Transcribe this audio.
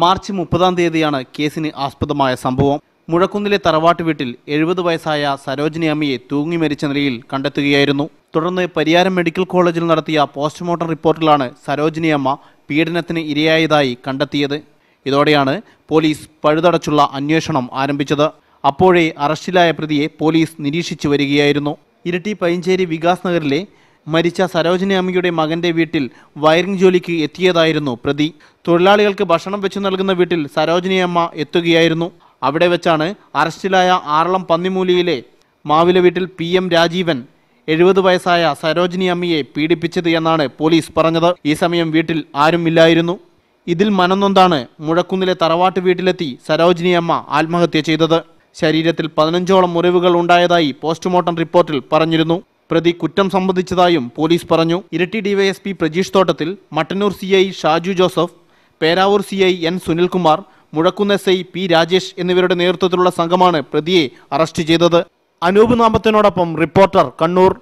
March 30 കേസിന് ആസ്പദമായ സംഭവം. മുഴക്കുന്നിലെ തറവാട്ട് വീട്ടിൽ 70 വയസ്സായ സരോജിനി അമ്മയെ തൂങ്ങി മരിച്ച നിലയിൽ കണ്ടെത്തുകയായിരുന്നു. തുടർന്ന് പരിയാരം മെഡിക്കൽ കോളേജിൽ നടത്തിയ പോസ്റ്റ്മോർട്ടം റിപ്പോർട്ടിലാണ് സരോജിനി അമ്മ പീഡനത്തിന് ഇരയായതായി കണ്ടെത്തിയത്. ഇതോടെയാണ് പോലീസ് പഴുതടച്ചുള്ള അന്വേഷണം ആരംഭിച്ചത്. അപ്പോഴേ അറസ്റ്റിലായ പ്രതിയെ പോലീസ് നിരീക്ഷിച്ചു വരികയായിരുന്നു. ഇരിട്ടി പൈഞ്ചേരി വികാസ് നഗറിലെ മരിച്ച സരോജിനി അമ്മയുടെ മകന്റെ വീട്ടിൽ വയറിംഗ് ജോലിക്ക് എത്തിയതായിരുന്നു പ്രതി. തൊഴിലാളികൾക്ക് ഭക്ഷണം വെച്ചു നൽകുന്ന വീട്ടിൽ സരോജിനി അമ്മ എത്തുകയായിരുന്നു. അവിടെ വെച്ചാണ് അറസ്റ്റിലായ ആറളം പന്നിമൂലിയിലെ മാവില വീട്ടിൽ PM രാജീവൻ 70 വയസ്സായ സരോജിനി അമ്മയെ പീഡിപ്പിച്ചത് എന്നാണ് പോലീസ് പറഞ്ഞത്. ഈ സമയം വീട്ടിൽ ആരുമില്ലായിരുന്നു. ഇതിൽ മനംനൊന്താണ് മുഴക്കുന്നിലെ തറവാട്ട് വീട്ടിലെത്തി സരോജിനി അമ്മ ആത്മഹത്യ ചെയ്തത്. ശരീരത്തിൽ 15ഓളം മുറിവുകൾ ഉണ്ടായതായി പോസ്റ്റ്മോർട്ടം റിപ്പോർട്ടിൽ പറഞ്ഞിരുന്നു. പ്രതി കുറ്റം സംബന്ധിച്ചതായും പോലീസ് പറഞ്ഞു. ഇരിട്ടി DYSP പ്രജീഷ് തോട്ടത്തിൽ, Mattannur CI Shaju Joseph, Peravoor CI N Sunilkumar, Muzhakkunnu SI P Rajesh എന്നിവരുടെ നേതൃത്വത്തിലുള്ള സംഘമാണ് പ്രതിയെ അറസ്റ്റ് ചെയ്തത്. അനൂപ് നാമത്തിനോടൊപ്പം റിപ്പോർട്ടർ, കണ്ണൂർ.